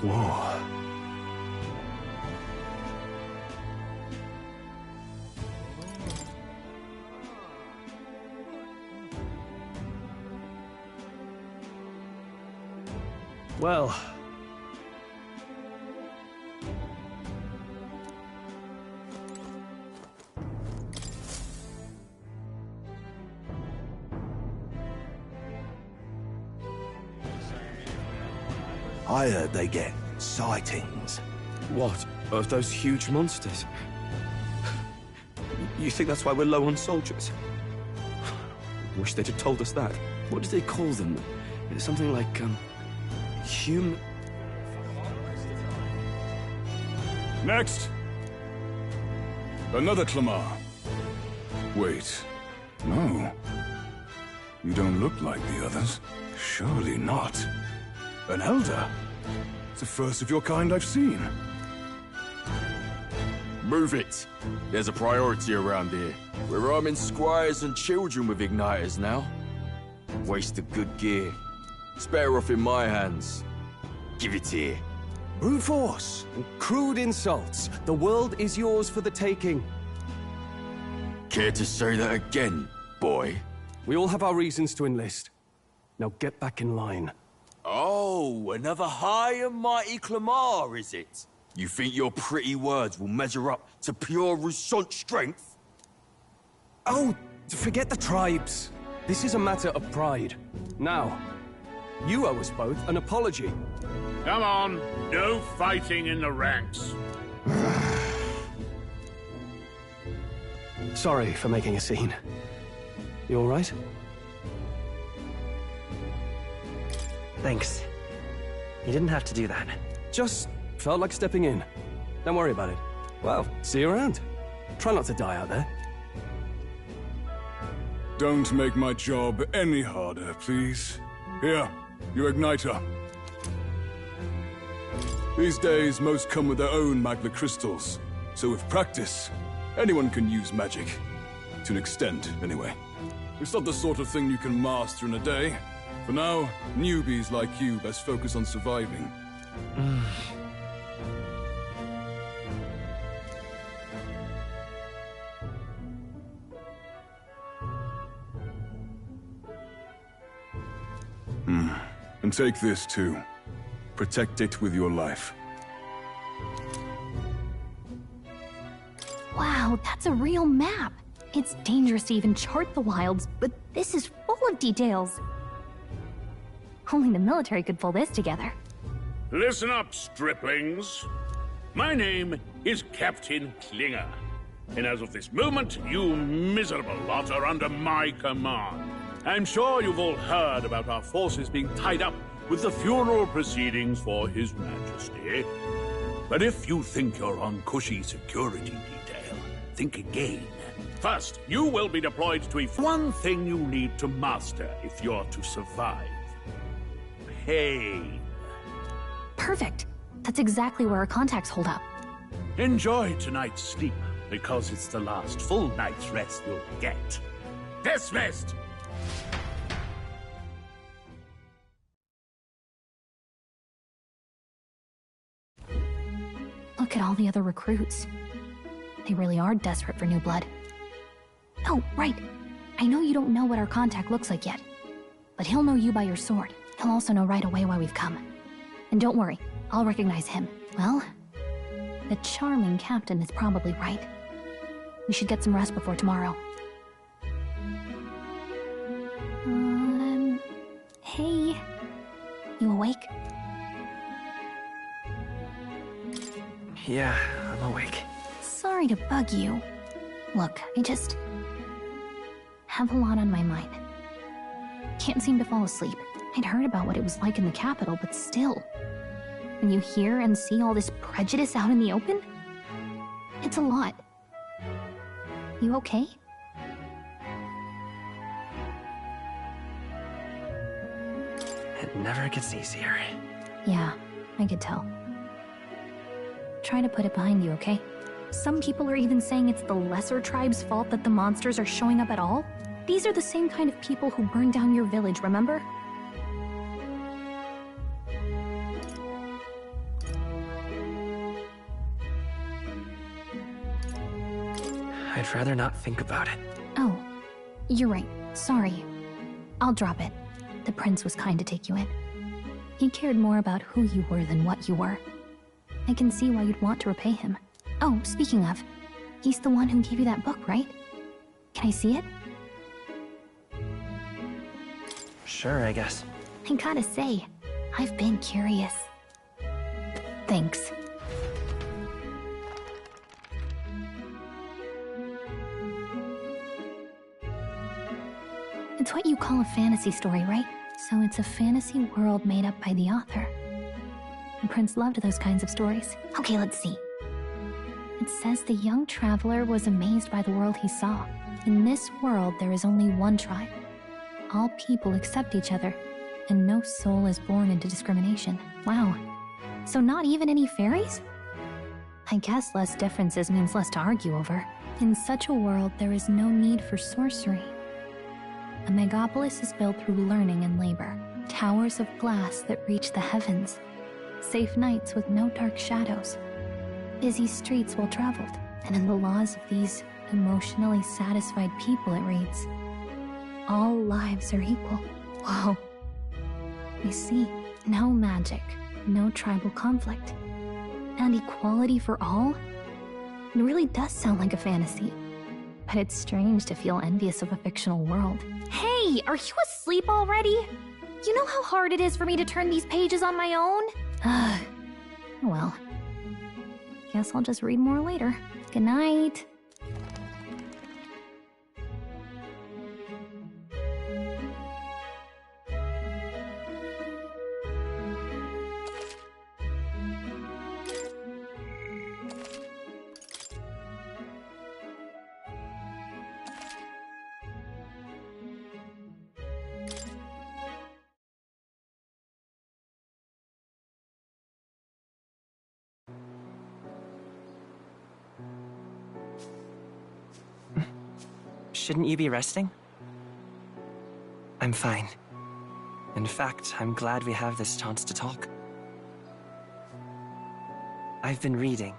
Whoa. Well... I heard they get sightings. What? Of those huge monsters? You think that's why we're low on soldiers? Wish they'd have told us that. What do they call them? Something like, human... Next! Another Clamar. Wait. No. You don't look like the others. Surely not. An elder? It's the first of your kind I've seen. Move it. There's a priority around here. We're arming squires and children with igniters now. Waste of good gear. It's better off in my hands. Give it here. Brute force and crude insults. The world is yours for the taking. Care to say that again, boy? We all have our reasons to enlist. Now get back in line. Oh, another high and mighty Clamar, is it? You think your pretty words will measure up to pure Rousseau strength? Oh, forget the tribes. This is a matter of pride. Now, you owe us both an apology. Come on, no fighting in the ranks. Sorry for making a scene. You all right? Thanks. You didn't have to do that. Just felt like stepping in. Don't worry about it. Well, see you around. Try not to die out there. Don't make my job any harder, please. Here, your igniter. These days, most come with their own magna crystals. So with practice, anyone can use magic. To an extent, anyway. It's not the sort of thing you can master in a day. For now, newbies like you best focus on surviving. And take this too. Protect it with your life. Wow, that's a real map. It's dangerous to even chart the wilds, but this is full of details. Only the military could pull this together. Listen up, striplings. My name is Captain Klinger. And as of this moment, you miserable lot are under my command. I'm sure you've all heard about our forces being tied up with the funeral proceedings for His Majesty. But if you think you're on cushy security detail, think again. First, you will be deployed to one thing you need to master if you're to survive. Pain. Perfect. That's exactly where our contacts hold up. Enjoy tonight's sleep, because it's the last full night's rest you'll get. Dismissed! Look at all the other recruits. They really are desperate for new blood. Oh, right. I know you don't know what our contact looks like yet, but he'll know you by your sword. He'll also know right away why we've come. And don't worry, I'll recognize him. Well, the charming captain is probably right. We should get some rest before tomorrow. Hey. You awake? Yeah, I'm awake. Sorry to bug you. Look, I just have a lot on my mind. Can't seem to fall asleep. I'd heard about what it was like in the capital, but still. When you hear and see all this prejudice out in the open, it's a lot. You okay? It never gets easier. Yeah, I could tell. Try to put it behind you, okay? Some people are even saying it's the lesser tribe's fault that the monsters are showing up at all. These are the same kind of people who burned down your village, remember? I'd rather not think about it. Oh, you're right. Sorry. I'll drop it. The prince was kind to take you in. He cared more about who you were than what you were. I can see why you'd want to repay him. Oh, speaking of, he's the one who gave you that book, right? Can I see it? Sure, I guess. I gotta say, I've been curious. Thanks. It's what you call a fantasy story, right? So it's a fantasy world made up by the author. The prince loved those kinds of stories. Okay, let's see. It says the young traveler was amazed by the world he saw. In this world, there is only one tribe. All people accept each other, and no soul is born into discrimination. Wow. So not even any fairies? I guess less differences means less to argue over. In such a world, there is no need for sorcery. A megapolis is built through learning and labor. Towers of glass that reach the heavens. Safe nights with no dark shadows. Busy streets well traveled. And in the laws of these emotionally satisfied people, it reads, all lives are equal. Whoa. I see. No magic, no tribal conflict, and equality for all? It really does sound like a fantasy. But it's strange to feel envious of a fictional world. Hey, are you asleep already? You know how hard it is for me to turn these pages on my own? Well, guess I'll just read more later. Good night. Shouldn't you be resting? I'm fine. In fact, I'm glad we have this chance to talk. I've been reading,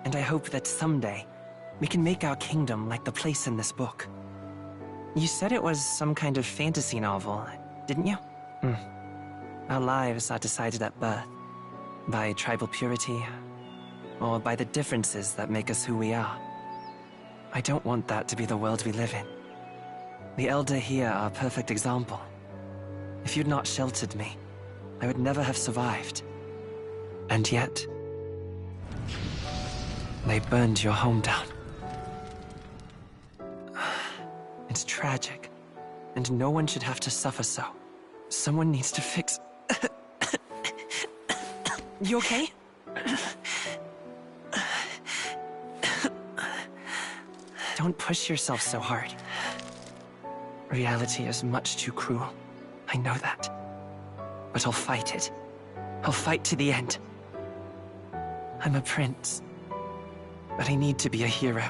and I hope that someday we can make our kingdom like the place in this book. You said it was some kind of fantasy novel, didn't you? Our lives are decided at birth, by tribal purity, or by the differences that make us who we are. I don't want that to be the world we live in. The Elder here are a perfect example. If you'd not sheltered me, I would never have survived. And yet, they burned your home down. It's tragic, and no one should have to suffer so. Someone needs to fix... You okay? Don't push yourself so hard. Reality is much too cruel. I know that. But I'll fight it. I'll fight to the end. I'm a prince. But I need to be a hero.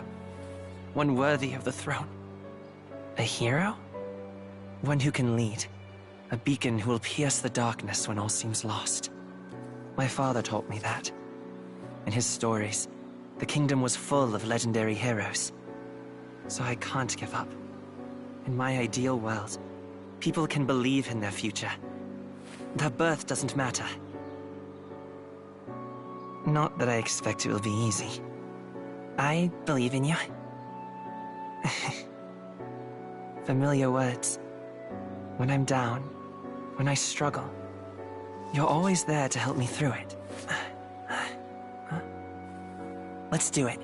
One worthy of the throne. A hero? One who can lead. A beacon who will pierce the darkness when all seems lost. My father taught me that. In his stories, the kingdom was full of legendary heroes. So I can't give up. In my ideal world, people can believe in their future. Their birth doesn't matter. Not that I expect it will be easy. I believe in you. Familiar words. When I'm down, when I struggle, you're always there to help me through it. Let's do it.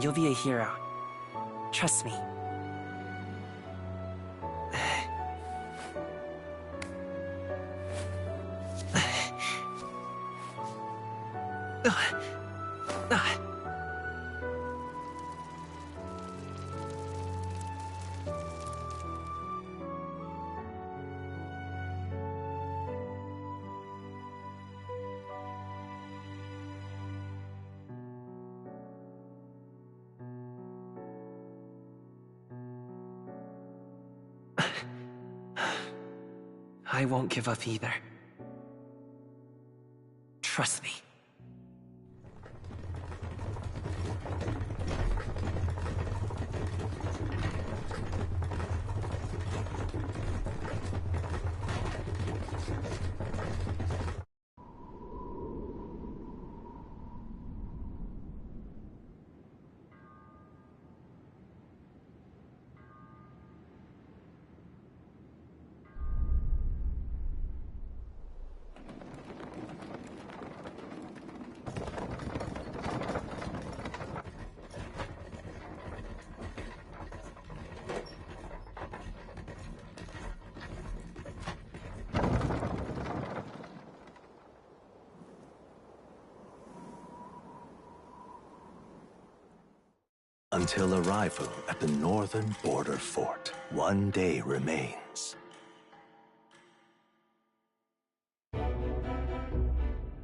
You'll be a hero. Trust me. I won't give up either. Trust me. Until arrival at the northern border fort, one day remains.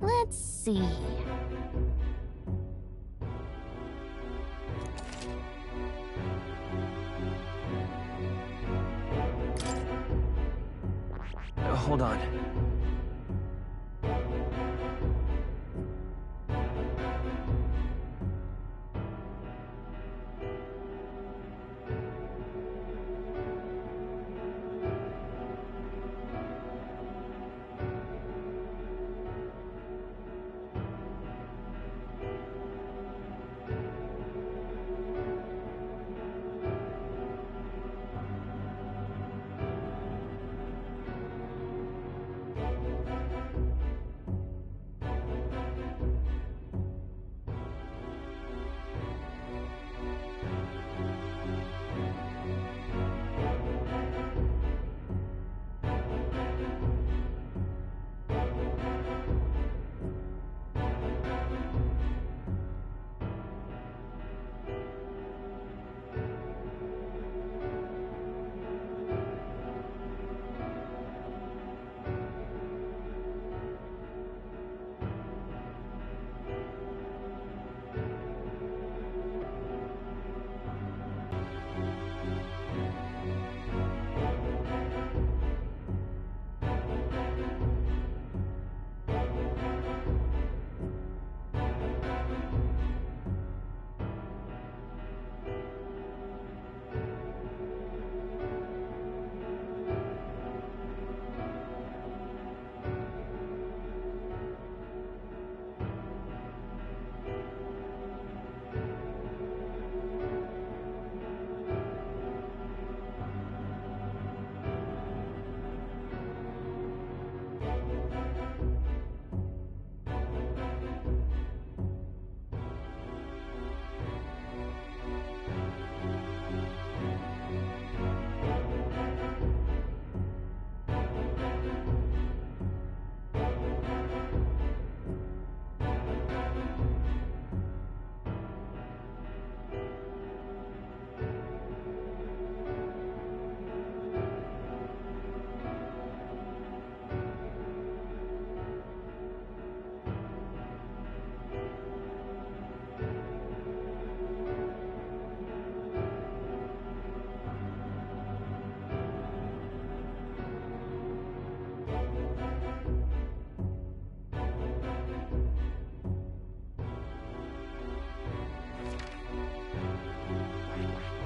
Let's see. Hold on.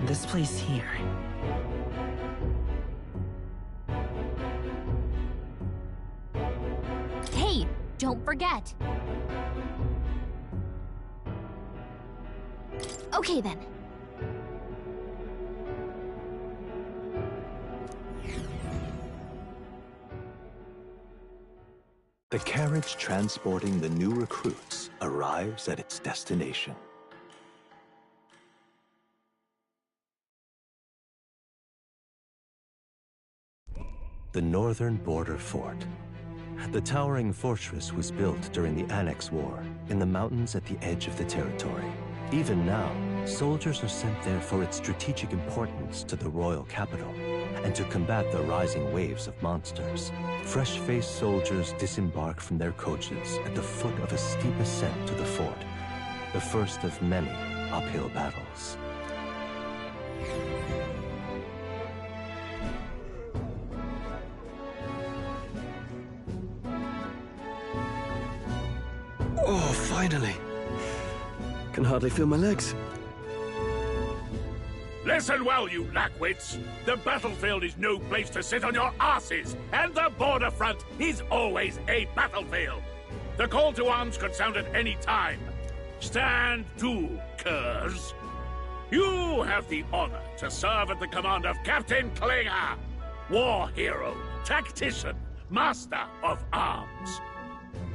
This place here. Hey, don't forget. Okay then. The carriage transporting the new recruits arrives at its destination. The northern border fort. The towering fortress was built during the Annex War in the mountains at the edge of the territory. Even now, soldiers are sent there for its strategic importance to the royal capital and to combat the rising waves of monsters. Fresh-faced soldiers disembark from their coaches at the foot of a steep ascent to the fort, the first of many uphill battles. Finally. Can hardly feel my legs. Listen well, you lackwits. The battlefield is no place to sit on your asses, and the border front is always a battlefield. The call to arms could sound at any time. Stand to, curs. You have the honor to serve at the command of Captain Klinger, war hero, tactician, master of arms.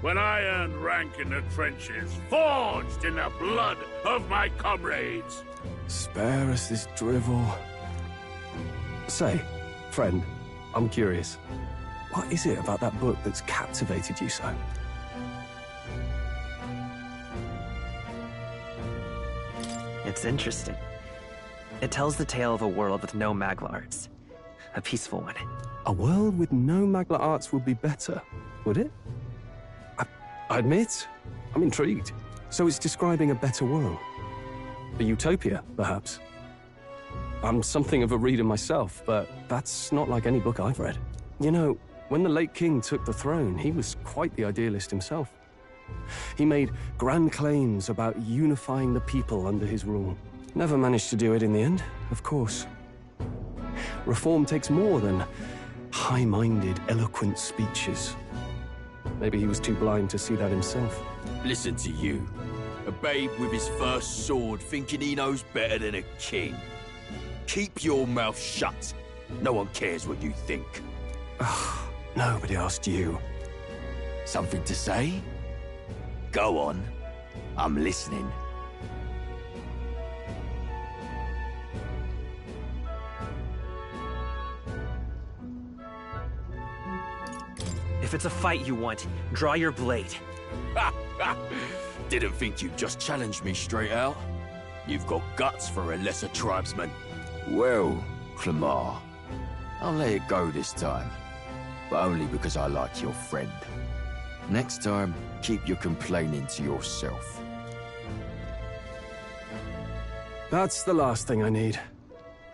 When I earned rank in the trenches, forged in the blood of my comrades. Spare us this drivel. Say, friend, I'm curious. What is it about that book that's captivated you so? It's interesting. It tells the tale of a world with no Magla arts. A peaceful one. A world with no Magla arts would be better, would it? I admit, I'm intrigued. So it's describing a better world. A utopia, perhaps. I'm something of a reader myself, but that's not like any book I've read. You know, when the late king took the throne, he was quite the idealist himself. He made grand claims about unifying the people under his rule. Never managed to do it in the end, of course. Reform takes more than high-minded, eloquent speeches. Maybe he was too blind to see that himself. Listen to you. A babe with his first sword thinking he knows better than a king. Keep your mouth shut. No one cares what you think. Nobody asked you. Something to say? Go on. I'm listening. If it's a fight you want, draw your blade. Didn't think you'd just challenge me straight out. You've got guts for a lesser tribesman. Well, Clemar, I'll let it go this time. But only because I like your friend. Next time, keep your complaining to yourself. That's the last thing I need.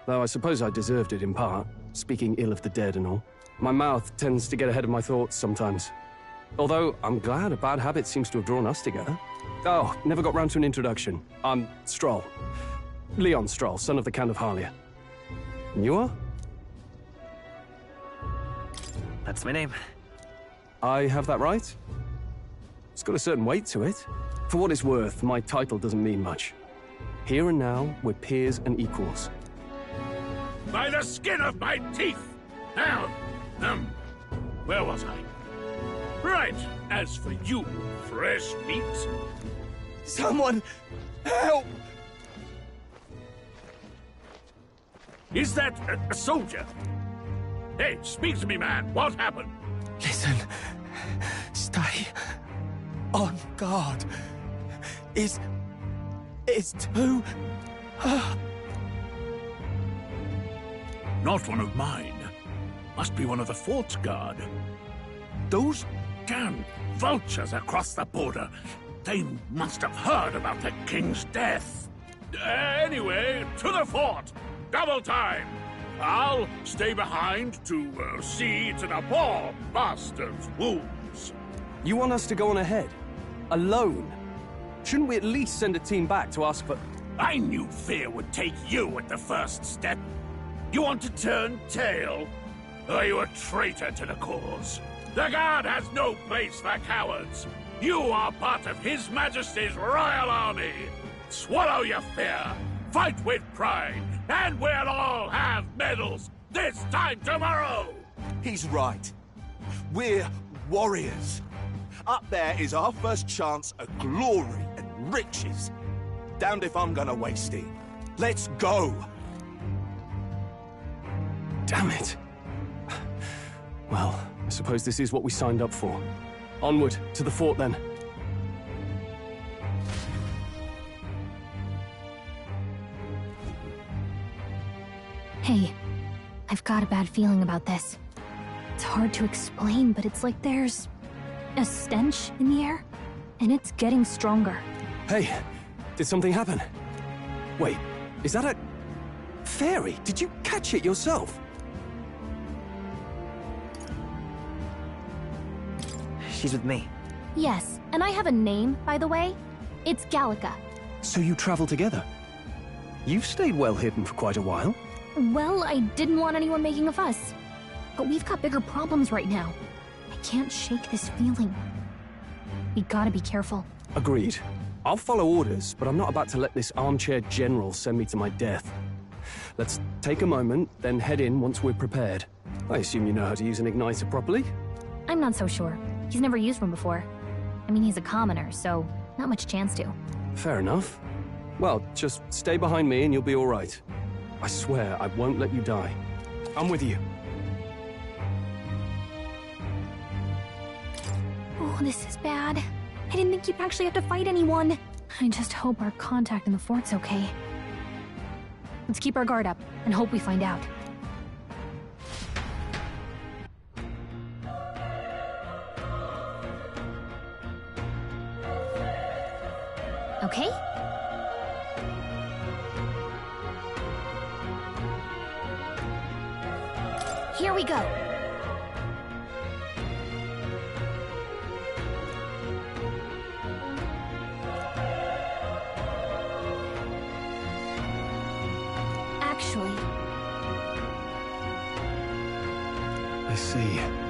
Though I suppose I deserved it in part, speaking ill of the dead and all. My mouth tends to get ahead of my thoughts sometimes. Although, I'm glad a bad habit seems to have drawn us together. Oh, never got round to an introduction. I'm Stroll. Leon Stroll, son of the Count of Harlia. And you are? That's my name. I have that right? It's got a certain weight to it. For what it's worth, my title doesn't mean much. Here and now, we're peers and equals. By the skin of my teeth! Now, where was I? Right, as for you, fresh meat... Someone, help! Is that a soldier? Hey, speak to me, man. What happened? Listen, stay on guard. It's too... Not one of mine. Must be one of the fort's guard. Those damn vultures across the border. They must have heard about the king's death. Anyway, to the fort. Double time. I'll stay behind to see to the poor bastard's wounds. You want us to go on ahead? Alone? Shouldn't we at least send a team back to ask for... I knew fear would take you at the first step. You want to turn tail? Are you a traitor to the cause? The Guard has no place for cowards. You are part of His Majesty's Royal Army. Swallow your fear, fight with pride, and we'll all have medals this time tomorrow! He's right. We're warriors. Up there is our first chance at glory and riches. Damned if I'm gonna waste it. Let's go! Damn it. Well, I suppose this is what we signed up for. Onward, to the fort then. Hey, I've got a bad feeling about this. It's hard to explain, but it's like there's a stench in the air, and it's getting stronger. Hey, did something happen? Wait, is that a... fairy? Did you catch it yourself? She's with me. Yes, and I have a name, by the way. It's Gallica. So you travel together? You've stayed well hidden for quite a while. Well, I didn't want anyone making a fuss. But we've got bigger problems right now. I can't shake this feeling. We gotta be careful. Agreed. I'll follow orders, but I'm not about to let this armchair general send me to my death. Let's take a moment, then head in once we're prepared. I assume you know how to use an igniter properly? I'm not so sure. He's never used one before. I mean, he's a commoner, so not much chance to. Fair enough. Well, just stay behind me and you'll be all right. I swear I won't let you die. I'm with you. Oh, this is bad. I didn't think you'd actually have to fight anyone. I just hope our contact in the fort's okay. Let's keep our guard up and hope we find out. Okay? Here we go. Actually, I see.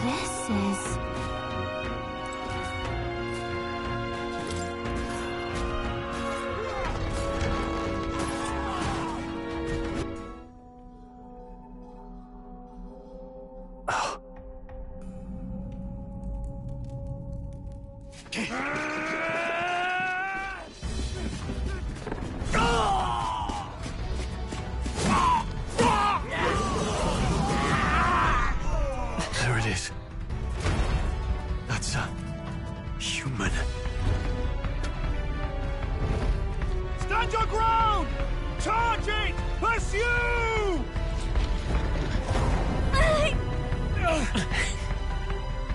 this is... There it is. That's a human. Stand your ground! Charge it! Pursue!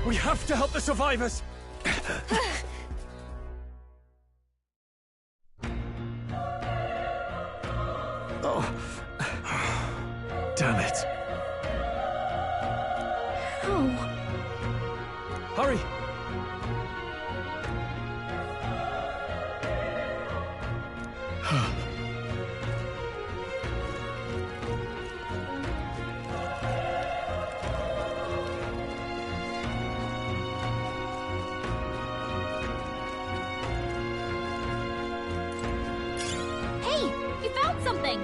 We have to help the survivors! Oh. Damn it. Oh, Hurry! hey! You found something!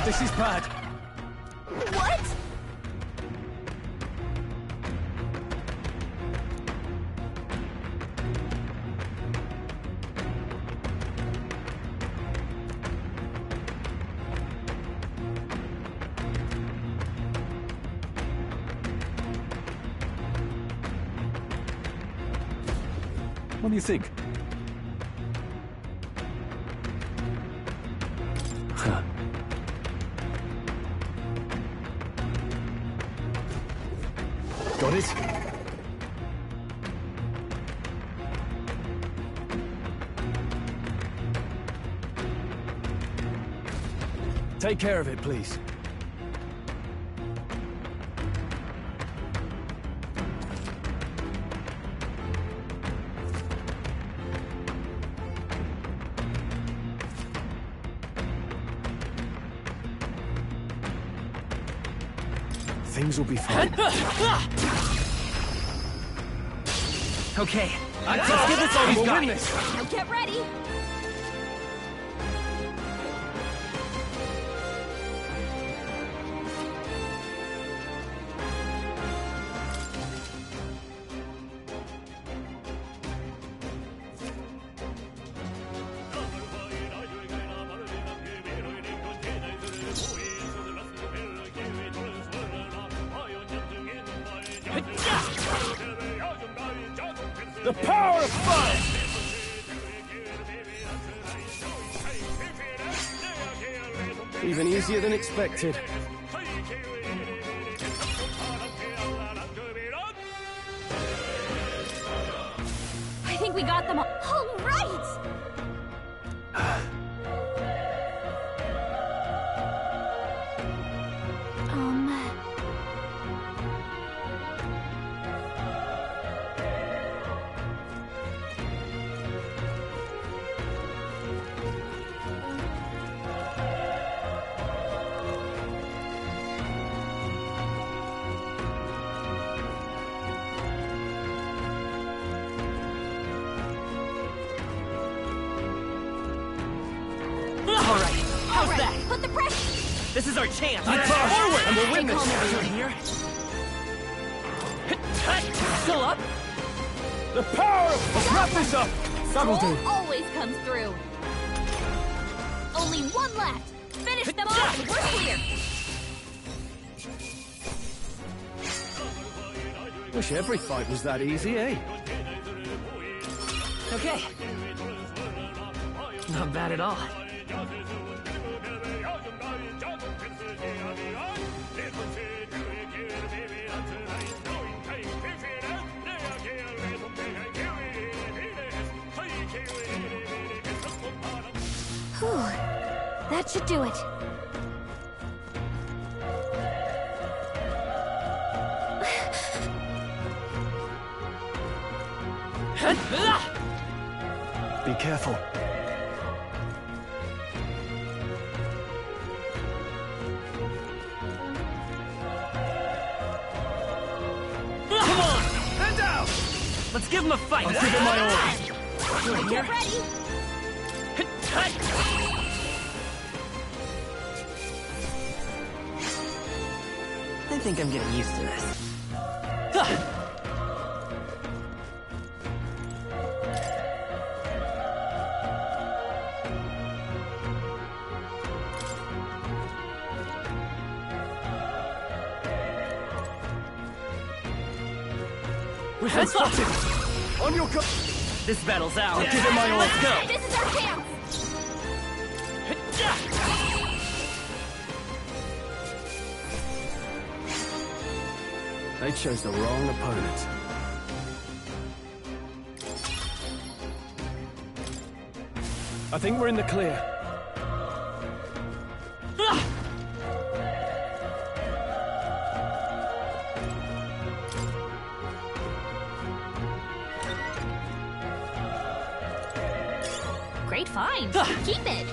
This is bad. What? What do you think? Huh. Got it? Take care of it, please. Things will be fine. Okay, let's give this all we've got. Now get ready. The power of fire! Even easier than expected. I think we got them all. All right! All right, how's that? Put the pressure. This is our chance. Forward! And we'll win this. Over here. Still up? The power of... Let's wrap this up! That'll do. Always comes through. Only one left. Finish them off and we're clear. Wish every fight was that easy, eh? Okay. Not bad at all. Whew. That should do it. Be careful. Come on! Stand down! Let's give him a fight. I'll give it my all. Get ready. I think I'm getting used to this. We've been spotted! On your go... This battle's out. I'll give it my all. Let's go! This is our chance. They chose the wrong opponent. I think we're in the clear. Great find. Keep it.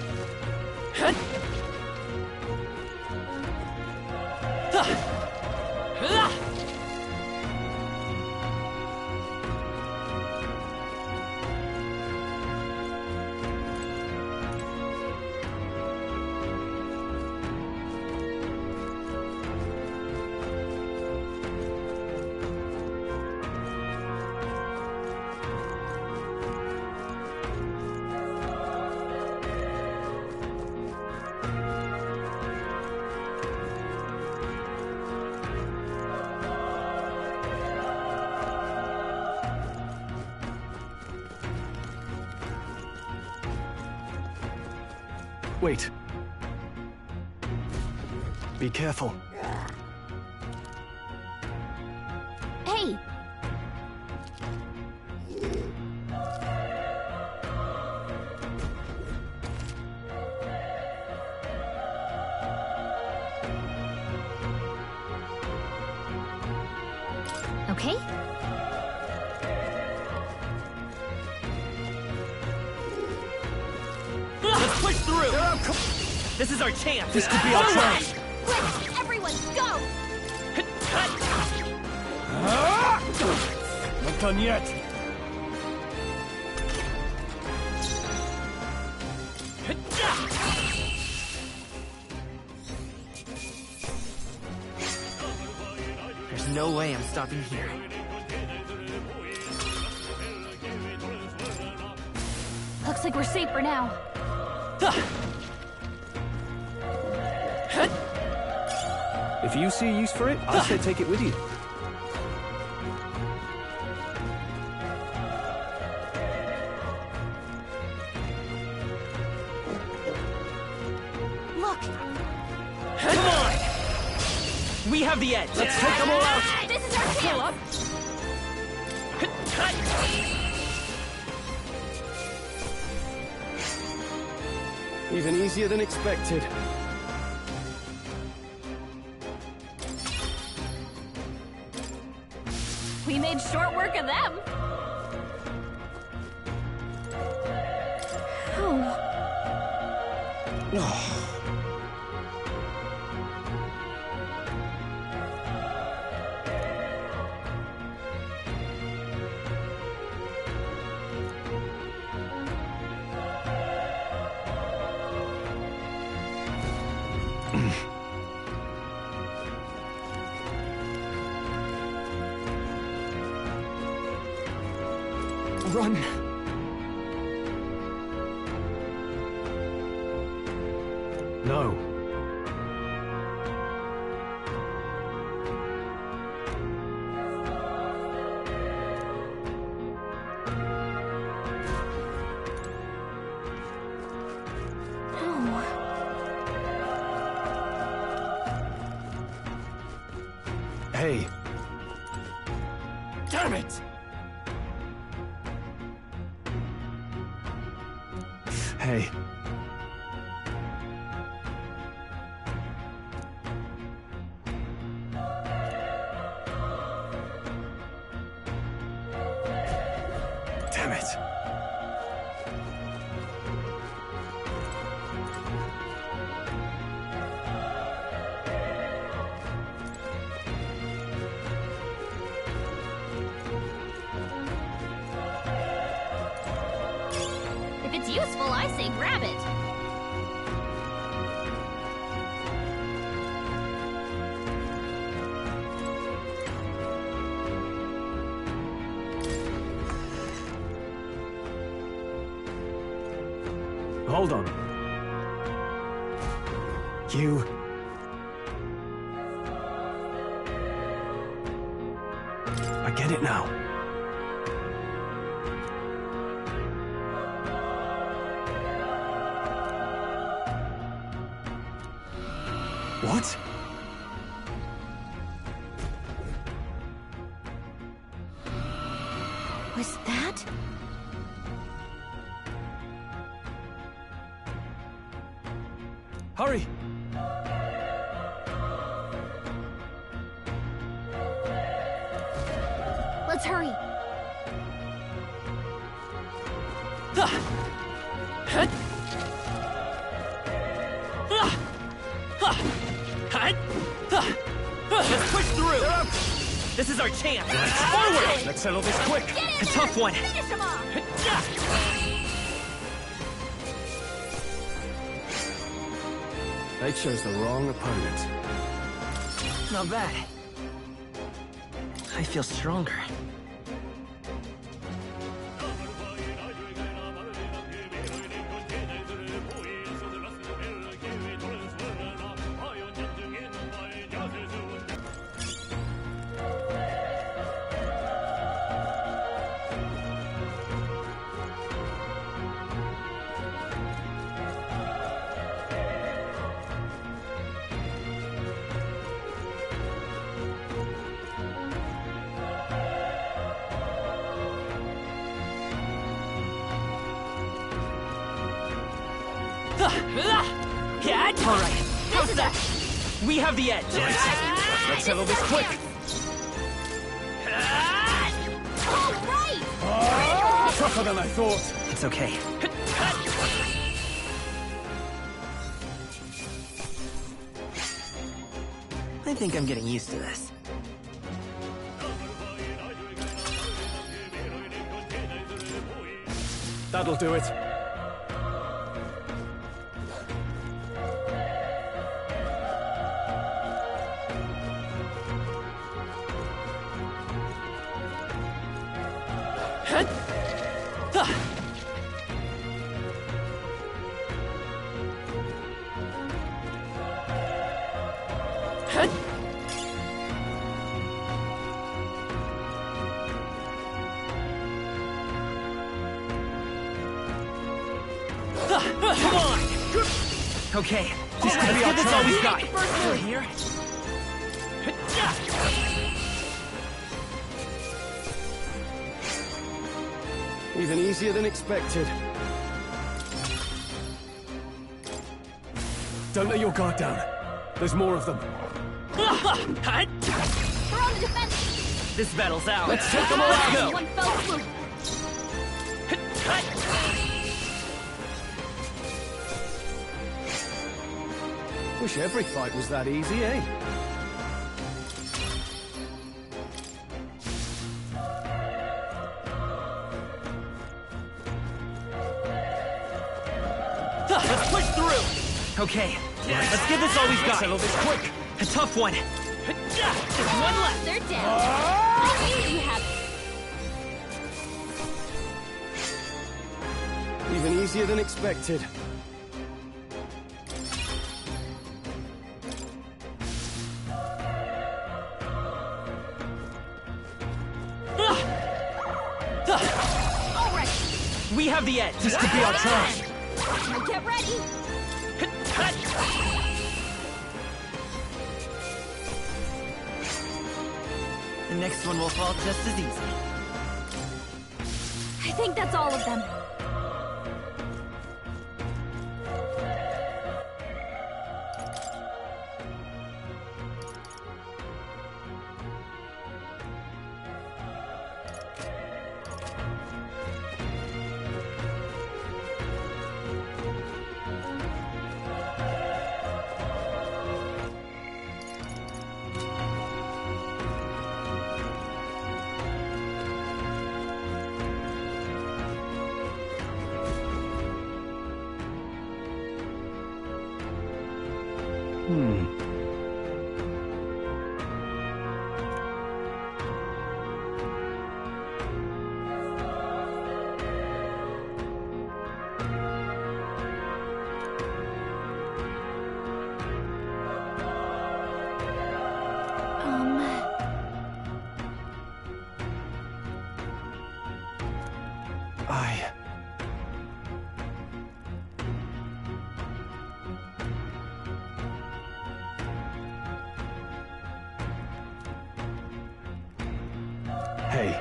Wait. Be careful. Hey. okay? Let's push through! This is our chance! This could be our chance! Let's everyone go! Not done yet! There's no way I'm stopping here. Looks like we're safe for now. If you see a use for it, I say take it with you. Look! Come on! We have the edge! Let's take them all out! This is our chance! Even easier than expected. We made short work of them. Run! No. Hey. Damn it! Hey. Damn it. If it's useful, I say grab it. Hold on. You... I get it now. What? Was that? Hurry! Let's hurry. Let's push through! This is our chance! Forward! Let's settle this quick! A tough one! Finish him off. They chose the wrong opponent. Not bad. I feel stronger. All right, how's that? We have the edge. Let's settle this quick. All right! Tougher than I thought. It's okay. I think I'm getting used to this. That'll do it. Come on! Okay, this could be this all we've got. Through here. Even easier than expected. Don't let your guard down. There's more of them. They're on the defense! This battle's out. Let's take them all out! Go. One fell swoop! Wish every fight was that easy, eh? Let's push through. Okay, let's give this all we've got. Settle this quick. A tough one. Just one left. They're down! I knew you had Even easier than expected. All right! We have the edge. This could be our chance. Now get ready! The next one will fall just as easy. I think that's all of them. Hey.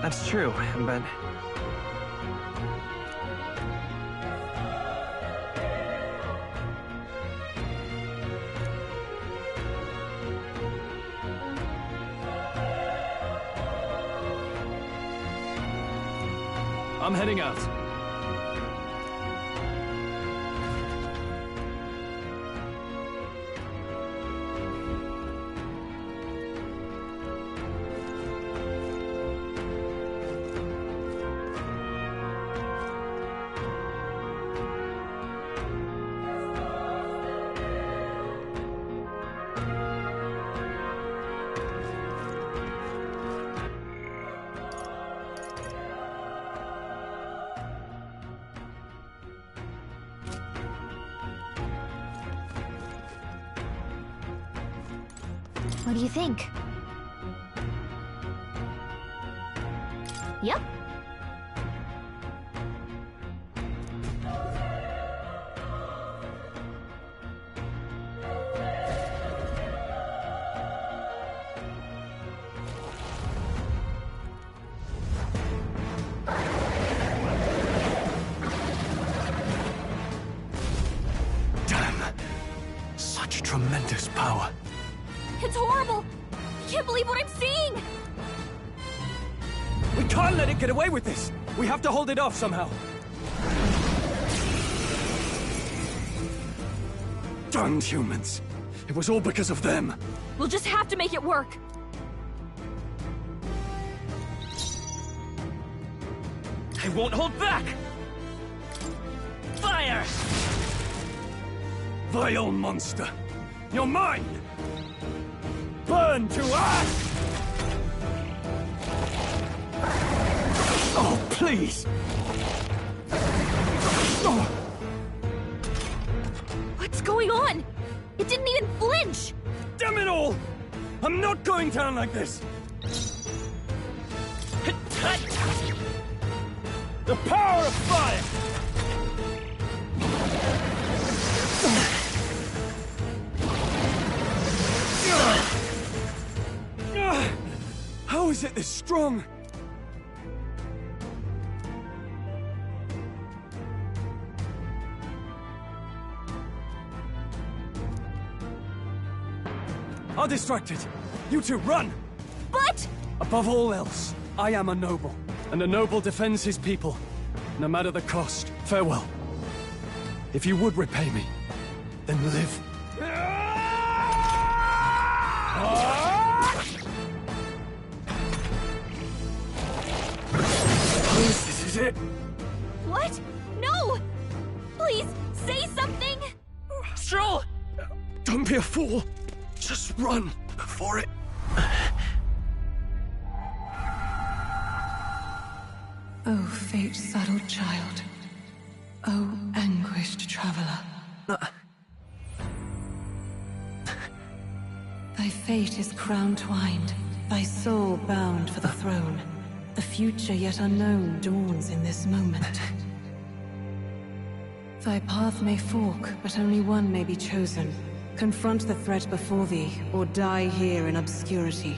That's true, but... I'm heading out. What do you think? Yep. tremendous power. It's horrible! I can't believe what I'm seeing! We can't let it get away with this! We have to hold it off somehow. Damned humans! It was all because of them! We'll just have to make it work! I won't hold back! Fire! Vile monster! You're mine! Burn to ash! Oh, please! Oh. What's going on? It didn't even flinch! Damn it all! I'm not going down like this! The power of fire! How is it this strong? I'll distract it. You two, run! But... Above all else, I am a noble, and a noble defends his people, no matter the cost. Farewell. If you would repay me, then live. Please, this is it. What? No! Please, say something! Stroll! Don't be a fool. Just run for it. Oh, fate-saddled child. Oh, anguished traveler. Thy fate is crown-twined, thy soul bound for the throne. The future yet unknown dawns in this moment. Thy path may fork, but only one may be chosen. Confront the threat before thee, or die here in obscurity.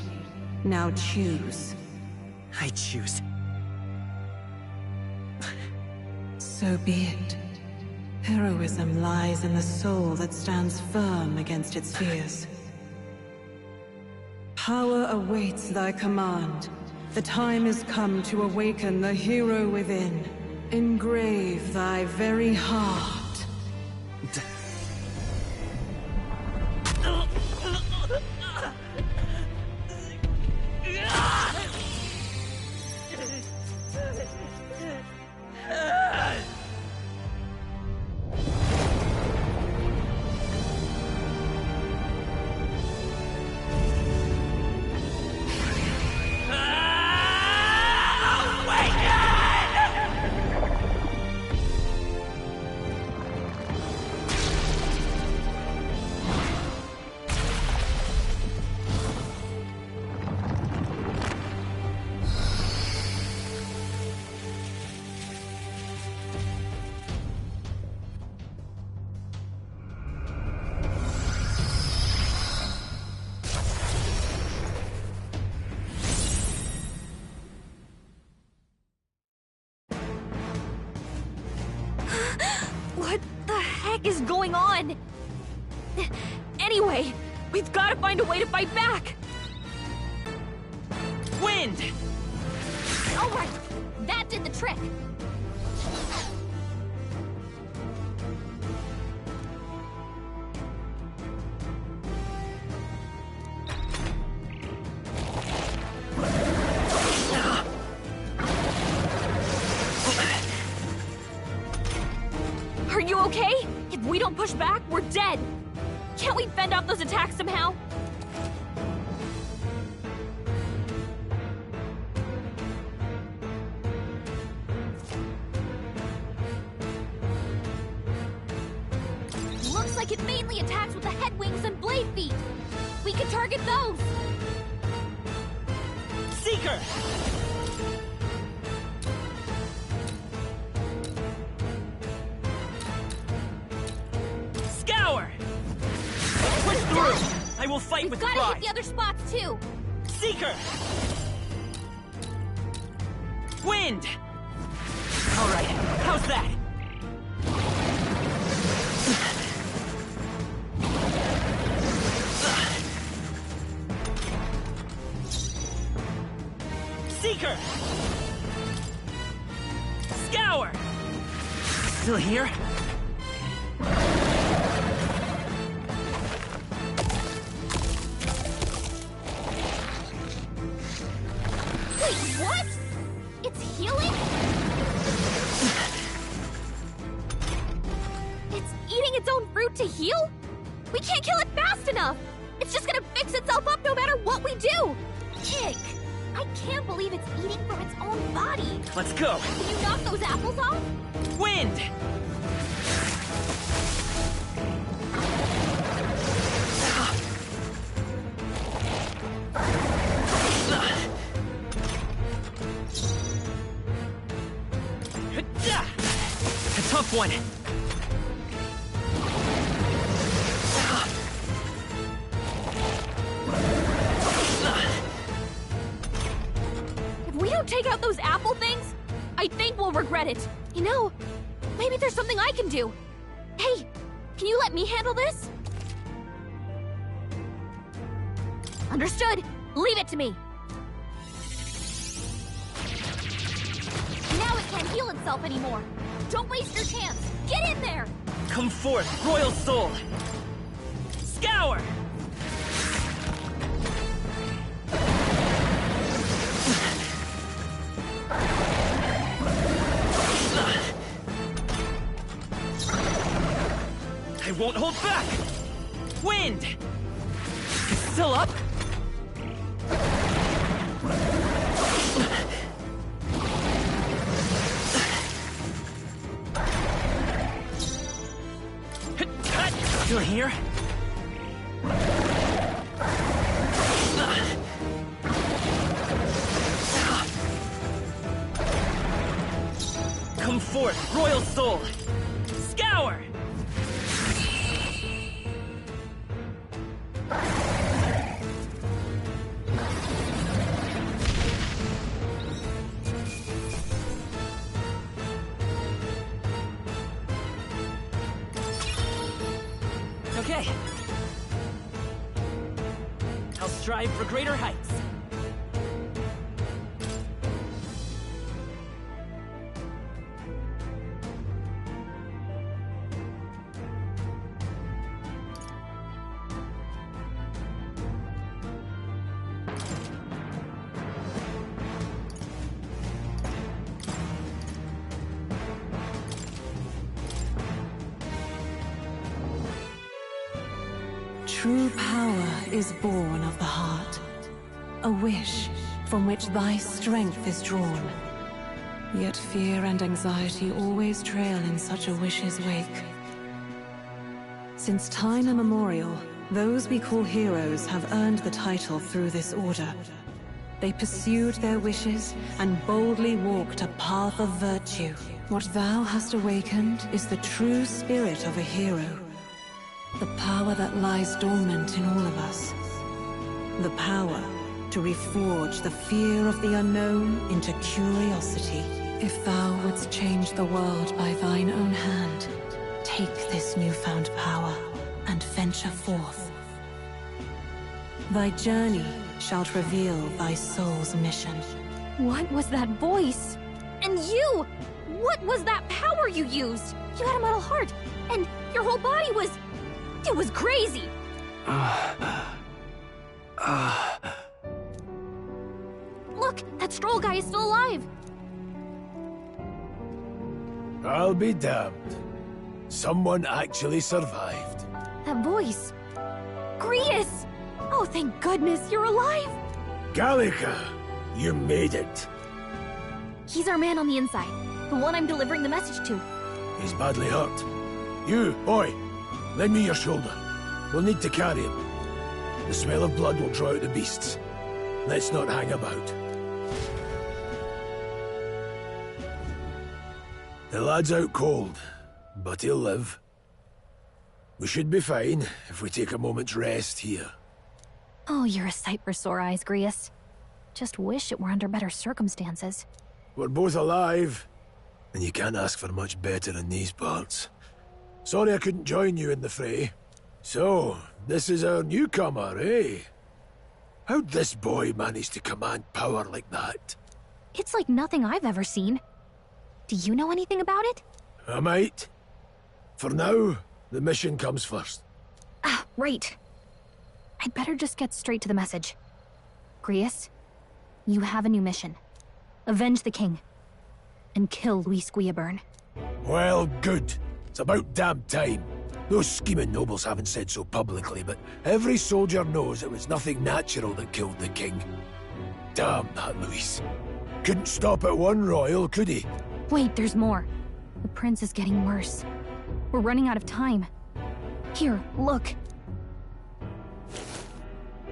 Now choose. I choose. So be it. Heroism lies in the soul that stands firm against its fears. Power awaits thy command. The time is come to awaken the hero within. Engrave thy very heart. What the heck is going on? Anyway, we've got to find a way to fight back! Wind! Alright, that did the trick! Are you okay? If we don't push back, we're dead! Can't we fend off those attacks somehow? Looks like it mainly attacks with the head wings and blade feet! We can target those! Seeker! Scour! Push through! I will fight We've with gotta pride! hit the other spots too! Seeker! Wind! Alright, how's that? Still here? Wait, what? It's healing? It's eating its own fruit to heal? We can't kill it fast enough! It's just gonna fix itself up no matter what we do! Ick! I can't believe it's eating from its own body! Let's go! Can you knock those apples off? Wind! A tough one! If we don't take out those apple things, I think we'll regret it. You know, maybe there's something I can do. Hey, can you let me handle this? Understood. Leave it to me. Now it can't heal itself anymore. Don't waste your chance. Get in there. Come forth, Royal Soul! Scour! I won't hold back! Wind! It's still up? Still here? Come forth, Royal Soul! Scour! Okay. I'll strive for greater heights. True power is born of the heart, a wish from which thy strength is drawn. Yet fear and anxiety always trail in such a wish's wake. Since time immemorial, those we call heroes have earned the title through this order. They pursued their wishes and boldly walked a path of virtue. What thou hast awakened is the true spirit of a hero. The power that lies dormant in all of us. The power to reforge the fear of the unknown into curiosity. If thou wouldst change the world by thine own hand, take this newfound power and venture forth. Thy journey shalt reveal thy soul's mission. What was that voice? And you! What was that power you used? You had a metal heart, and your whole body was... It was crazy! Look, that Stroll guy is still alive! I'll be damned. Someone actually survived. That voice... Grius! Oh, thank goodness, you're alive! Gallica, you made it. He's our man on the inside, the one I'm delivering the message to. He's badly hurt. You, boy, lend me your shoulder. We'll need to carry him. The smell of blood will draw out the beasts. Let's not hang about. The lad's out cold, but he'll live. We should be fine if we take a moment's rest here. Oh, you're a sight for sore eyes, Grius. Just wish it were under better circumstances. We're both alive, and you can't ask for much better in these parts. Sorry I couldn't join you in the fray. So, this is our newcomer, eh? How'd this boy manage to command power like that? It's like nothing I've ever seen. Do you know anything about it? I might. For now, the mission comes first. Ah, right. I'd better just get straight to the message. Grius, you have a new mission. Avenge the king. And kill Luis Guillaburn. Well, good. It's about damn time. Those scheming nobles haven't said so publicly, but every soldier knows it was nothing natural that killed the king. Damn that Luis. Couldn't stop at one royal, could he? Wait, there's more. The prince is getting worse. We're running out of time. Here, look.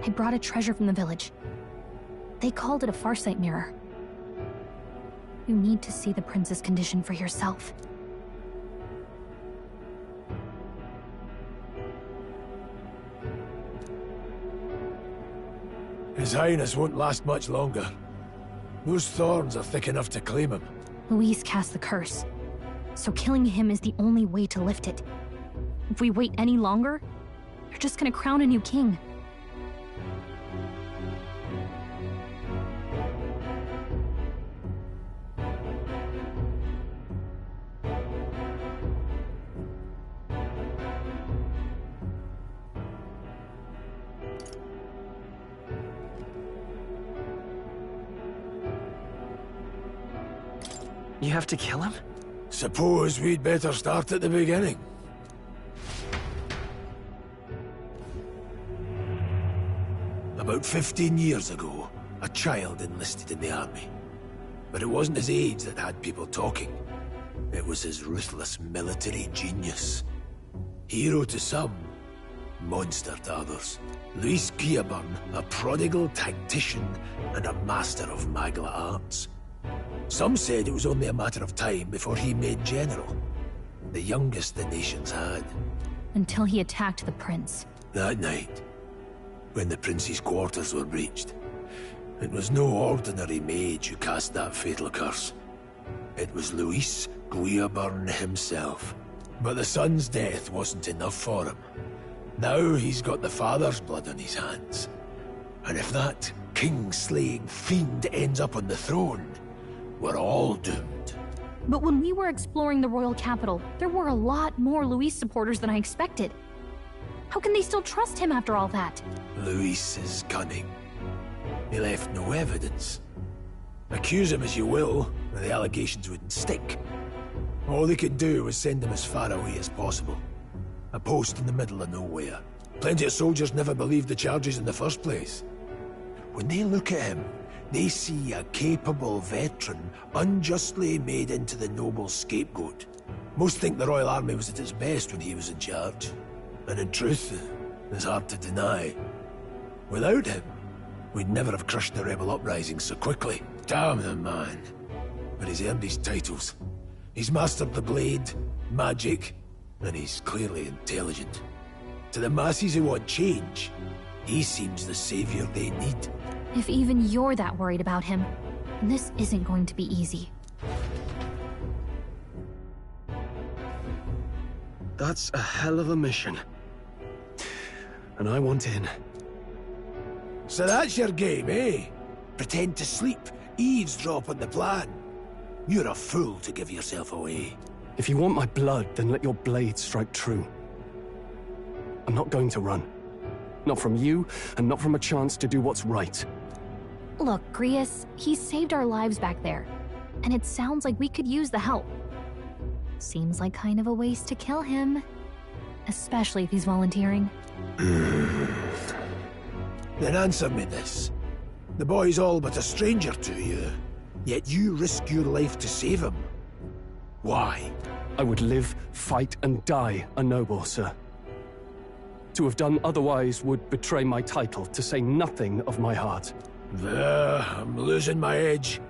I brought a treasure from the village. They called it a farsight mirror. You need to see the prince's condition for yourself. His Highness won't last much longer. Those thorns are thick enough to claim him. Luis cast the curse, so killing him is the only way to lift it. If we wait any longer, they're just gonna crown a new king. You have to kill him? Suppose we'd better start at the beginning. About 15 years ago, a child enlisted in the army. But it wasn't his age that had people talking. It was his ruthless military genius. Hero to some, monster to others. Luis Guillaburn, a prodigal tactician and a master of Magla arts. Some said it was only a matter of time before he made general. The youngest the nations had. Until he attacked the prince. That night, when the prince's quarters were breached, it was no ordinary mage who cast that fatal curse. It was Luis Guillaburn himself. But the son's death wasn't enough for him. Now he's got the father's blood on his hands. And if that king-slaying fiend ends up on the throne, we're all doomed. But when we were exploring the royal capital, there were a lot more Luis supporters than I expected. How can they still trust him after all that? Luis is cunning. He left no evidence. Accuse him as you will, the allegations wouldn't stick. All they could do was send him as far away as possible. A post in the middle of nowhere. Plenty of soldiers never believed the charges in the first place. When they look at him, they see a capable veteran unjustly made into the noble scapegoat. Most think the Royal Army was at its best when he was in charge. And in truth, it's hard to deny. Without him, we'd never have crushed the rebel uprising so quickly. Damn the man. But he's earned his titles. He's mastered the blade, magic, and he's clearly intelligent. To the masses who want change, he seems the savior they need. If even you're that worried about him, this isn't going to be easy. That's a hell of a mission. And I want in. So that's your game, eh? Pretend to sleep, eavesdrop on the plan. You're a fool to give yourself away. If you want my blood, then let your blade strike true. I'm not going to run. Not from you, and not from a chance to do what's right. Look, Grius, he saved our lives back there. And it sounds like we could use the help. Seems like kind of a waste to kill him. Especially if he's volunteering. Then answer me this. The boy's all but a stranger to you, yet you risk your life to save him. Why? I would live, fight, and die a noble, sir. To have done otherwise would betray my title, to say nothing of my heart. There, I'm losing my edge.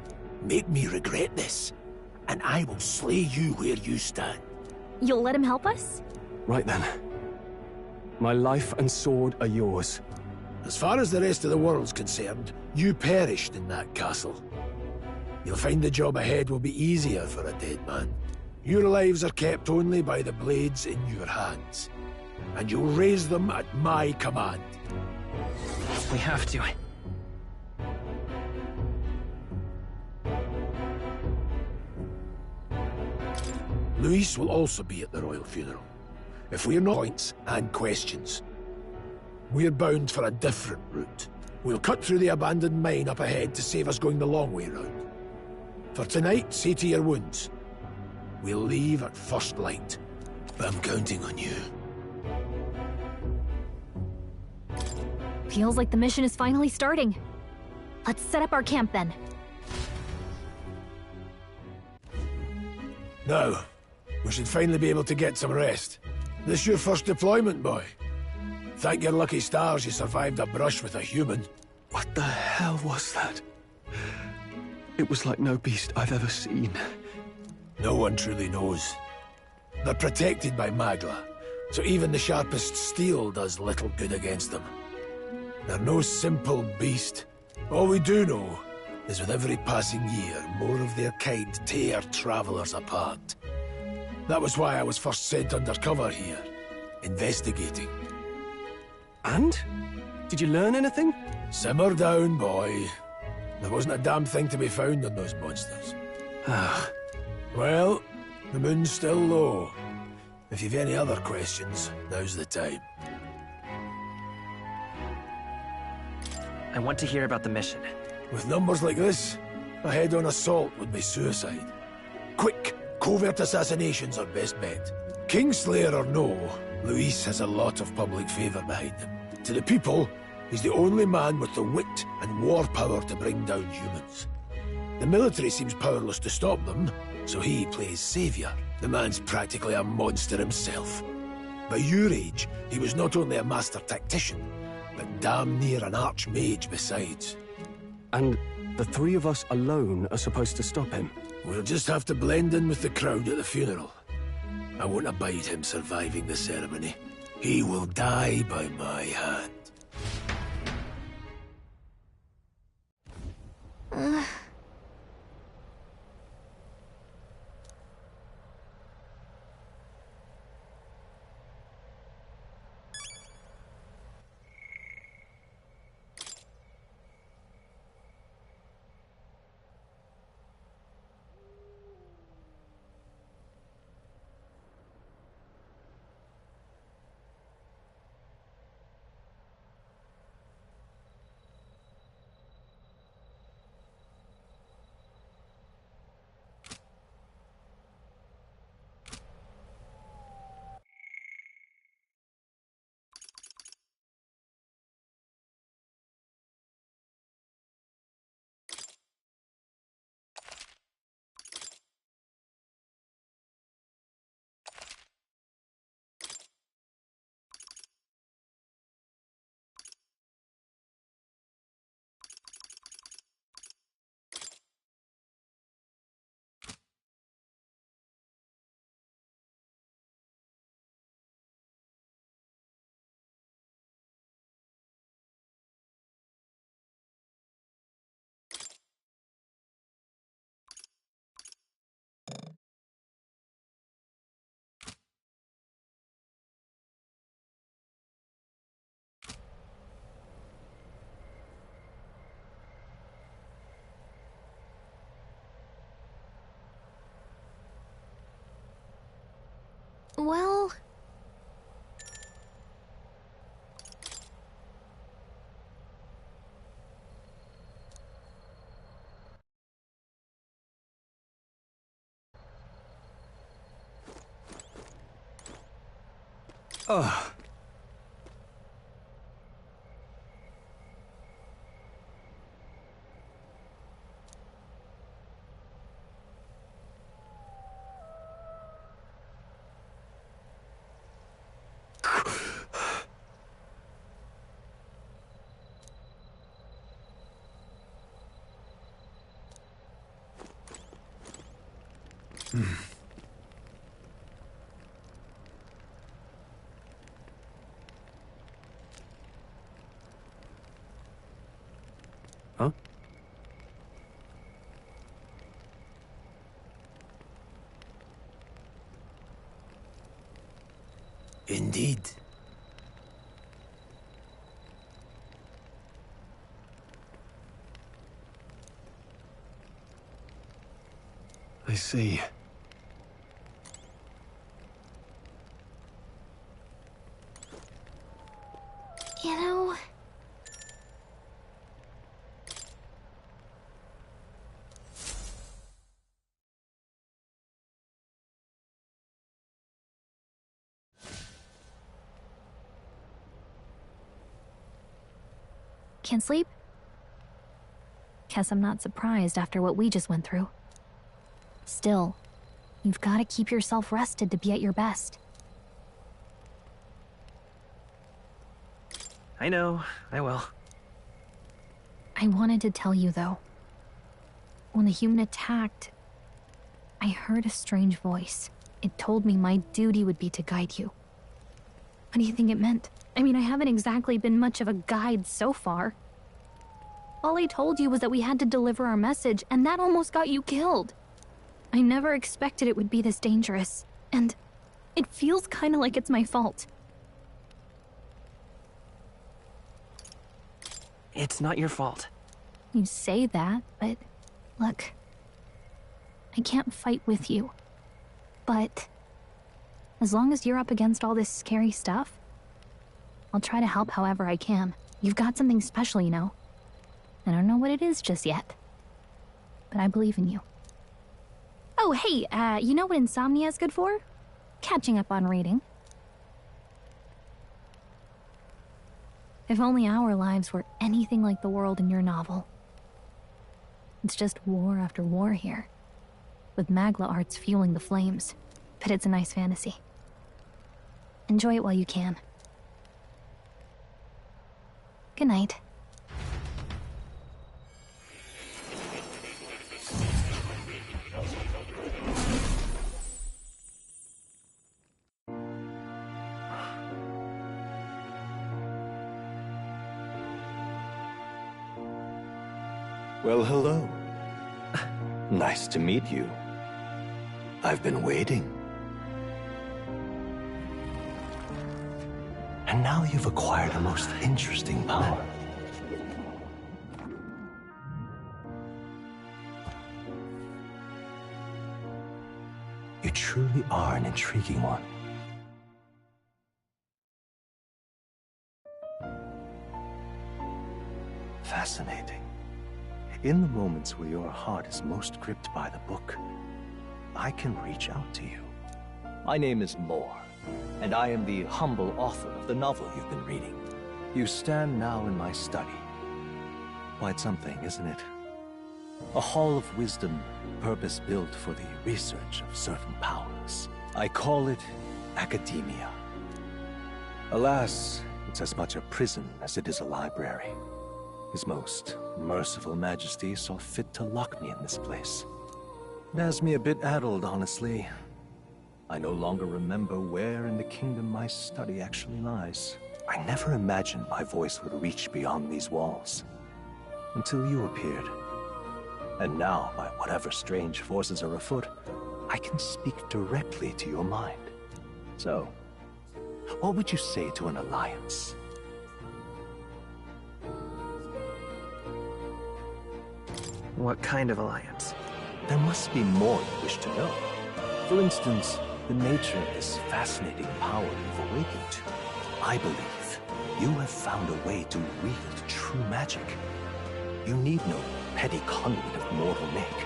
Make me regret this, and I will slay you where you stand. You'll let him help us? Right then. My life and sword are yours. As far as the rest of the world's concerned, you perished in that castle. You'll find the job ahead will be easier for a dead man. Your lives are kept only by the blades in your hands, and you'll raise them at my command. We have to. Luis will also be at the royal funeral. If we're not points and questions, we're bound for a different route. We'll cut through the abandoned mine up ahead to save us going the long way round. For tonight, see to your wounds. We'll leave at first light. I'm counting on you. Feels like the mission is finally starting. Let's set up our camp then. Now, we should finally be able to get some rest. This your first deployment, boy? Thank your lucky stars you survived a brush with a human. What the hell was that? It was like no beast I've ever seen. No one truly knows. They're protected by Magla, so even the sharpest steel does little good against them. They're no simple beast. All we do know is with every passing year, more of their kind tear travelers apart. That was why I was first sent undercover here, investigating. And? Did you learn anything? Simmer down, boy. There wasn't a damn thing to be found on those monsters. Ah. Well, the moon's still low. If you've any other questions, now's the time. I want to hear about the mission. With numbers like this, a head-on assault would be suicide. Quick, covert assassinations are best bet. Kingslayer or no, Luis has a lot of public favor behind him. To the people, he's the only man with the wit and war power to bring down humans. The military seems powerless to stop them, so he plays savior. The man's practically a monster himself. By your age, he was not only a master tactician, but damn near an archmage besides. And the three of us alone are supposed to stop him? We'll just have to blend in with the crowd at the funeral. I won't abide him surviving the ceremony. He will die by my hand. Well... Ugh. Huh? Indeed. I see. You know... Can't sleep? Guess I'm not surprised after what we just went through. Still, you've got to keep yourself rested to be at your best. I know, I will. I wanted to tell you, though. When the human attacked, I heard a strange voice. It told me my duty would be to guide you. What do you think it meant? I mean, I haven't exactly been much of a guide so far. All I told you was that we had to deliver our message, and that almost got you killed. I never expected it would be this dangerous, and it feels kinda like it's my fault. It's not your fault. You say that, but look, I can't fight with you. But as long as you're up against all this scary stuff, I'll try to help however I can. You've got something special, you know. I don't know what it is just yet, but I believe in you. Oh, hey, you know what insomnia is good for? Catching up on reading. If only our lives were anything like the world in your novel. It's just war after war here, with Magla arts fueling the flames, but it's a nice fantasy. Enjoy it while you can. Good night. Well, hello. Nice to meet you. I've been waiting. And now you've acquired a most interesting power. You truly are an intriguing one. Fascinating. In the moments where your heart is most gripped by the book, I can reach out to you. My name is Moore, and I am the humble author of the novel you've been reading. You stand now in my study. Quite something, isn't it? A hall of wisdom, purpose-built for the research of certain powers. I call it academia. Alas, it's as much a prison as it is a library. His most merciful majesty saw fit to lock me in this place. It has me a bit addled, honestly. I no longer remember where in the kingdom my study actually lies. I never imagined my voice would reach beyond these walls. Until you appeared. And now, by whatever strange forces are afoot, I can speak directly to your mind. So, what would you say to an alliance? What kind of alliance? There must be more you wish to know. For instance, the nature of this fascinating power you've awakened to. I believe you have found a way to wield true magic. You need no petty conduit of mortal make.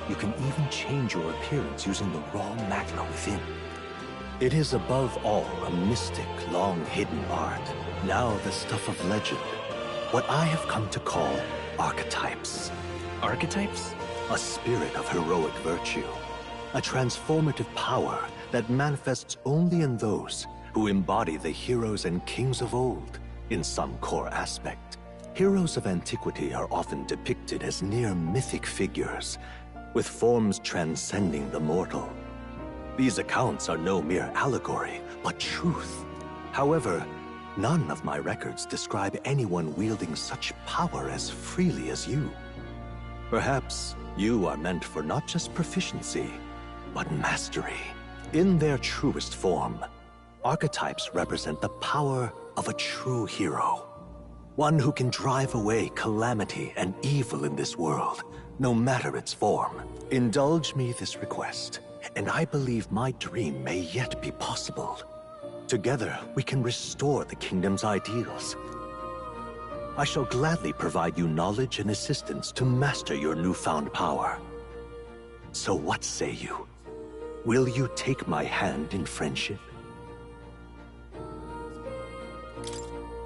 You can even change your appearance using the raw magna within. It is above all a mystic, long-hidden art, now the stuff of legend. What I have come to call archetypes. Archetypes? A spirit of heroic virtue. A transformative power that manifests only in those who embody the heroes and kings of old in some core aspect. Heroes of antiquity are often depicted as near mythic figures, with forms transcending the mortal. These accounts are no mere allegory, but truth. However, none of my records describe anyone wielding such power as freely as you. Perhaps you are meant for not just proficiency, but mastery. In their truest form, archetypes represent the power of a true hero. One who can drive away calamity and evil in this world, no matter its form. Indulge me this request, and I believe my dream may yet be possible. Together, we can restore the kingdom's ideals. I shall gladly provide you knowledge and assistance to master your newfound power. So what say you? Will you take my hand in friendship?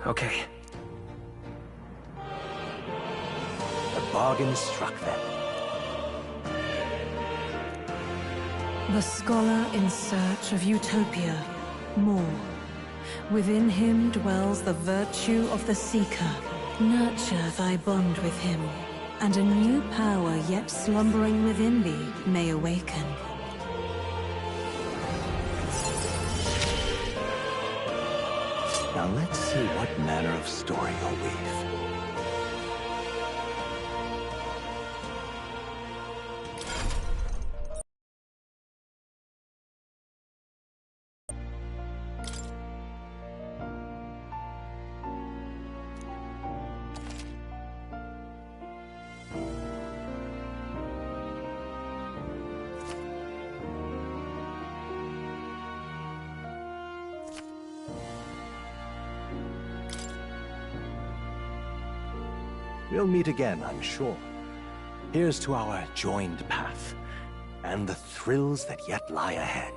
Okay. The bargain is struck then. The scholar in search of utopia. More. Within him dwells the virtue of the seeker. Nurture thy bond with him, and a new power yet slumbering within thee may awaken. Now let's see what manner of story you'll weave. We'll meet again, I'm sure. Here's to our joined path, and the thrills that yet lie ahead.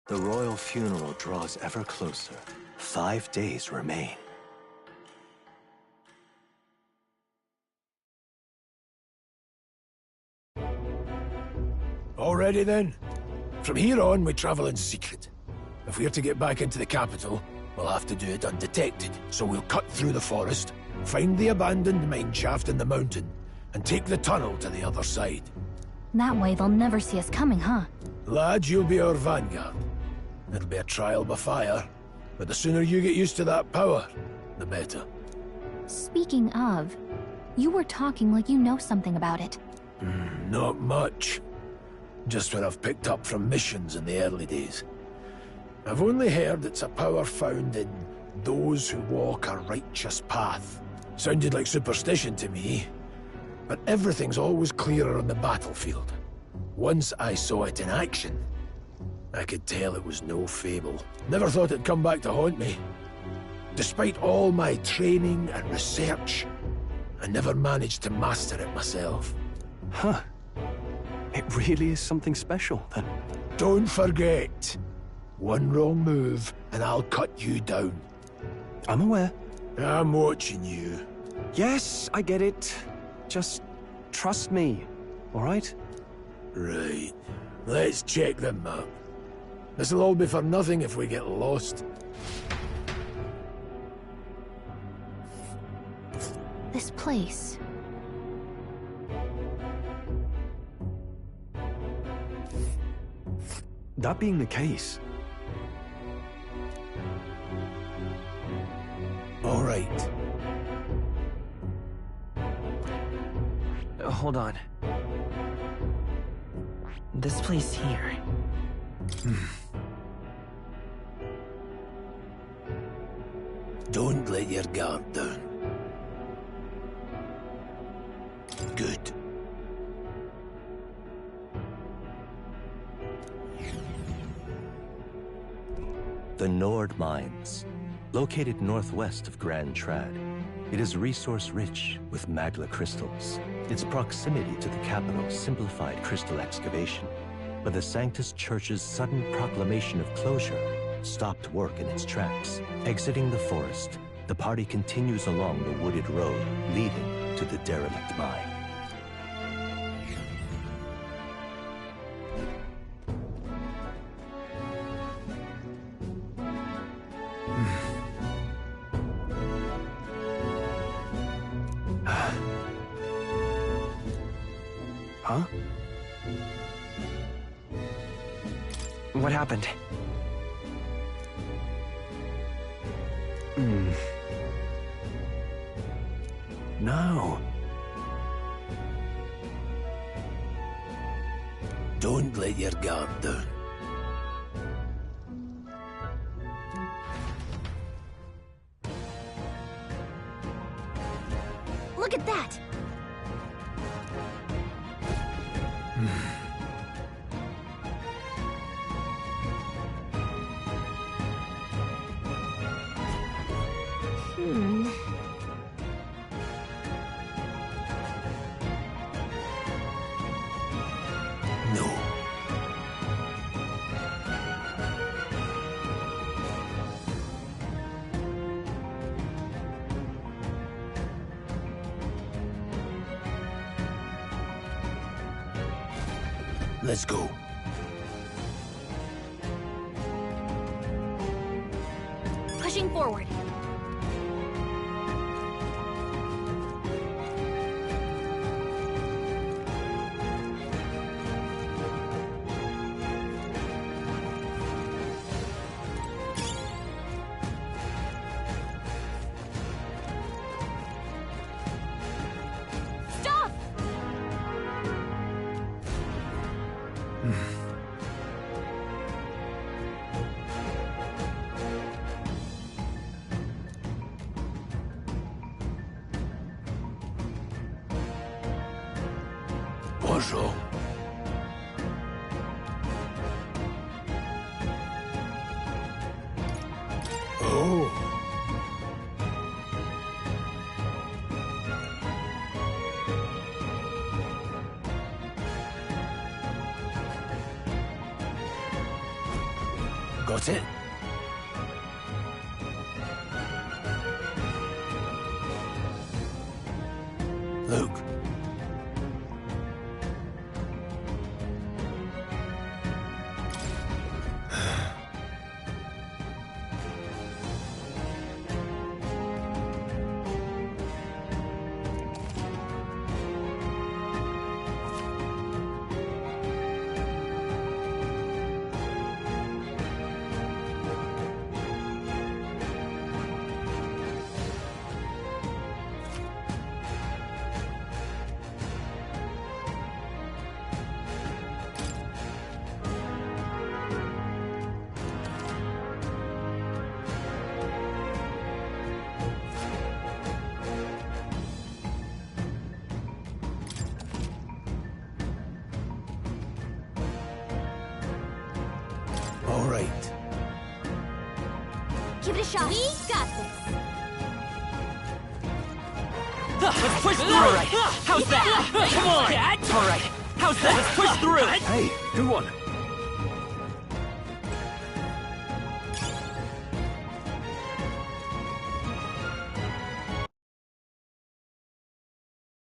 The royal funeral draws ever closer. 5 days remain. Already then? From here on, we travel in secret. If we're to get back into the capital, we'll have to do it undetected. So we'll cut through the forest, find the abandoned mine shaft in the mountain, and take the tunnel to the other side. That way they'll never see us coming, huh? Lad, you'll be our vanguard. It'll be a trial by fire, but the sooner you get used to that power, the better. Speaking of, you were talking like you know something about it. Not much. Just what I've picked up from missions in the early days. I've only heard it's a power found in those who walk a righteous path. Sounded like superstition to me, but everything's always clearer on the battlefield. Once I saw it in action, I could tell it was no fable. Never thought it'd come back to haunt me. Despite all my training and research, I never managed to master it myself. Huh. It really is something special, then. Don't forget. One wrong move, and I'll cut you down. I'm aware. I'm watching you. Yes, I get it. Just trust me, all right? Right. Let's check the map. This'll all be for nothing if we get lost. This place. That being the case... All right. Hold on. This place here. Don't let your guard down. Good. The Nord Mines, located northwest of Grand Trad. It is resource-rich with magla crystals. Its proximity to the capital simplified crystal excavation, but the Sanctus Church's sudden proclamation of closure stopped work in its tracks. Exiting the forest, the party continues along the wooded road leading to the derelict mine. Huh? What happened? No. Don't let your guard down. Look at that! No. Let's go. Pushing forward. Stop! What's wrong? Oh. Got it? Luke. All right. Give it a shot. We got this. Let's push through! All right. How's that? Come on! All right. How's that? Let's push through! Hey, good one.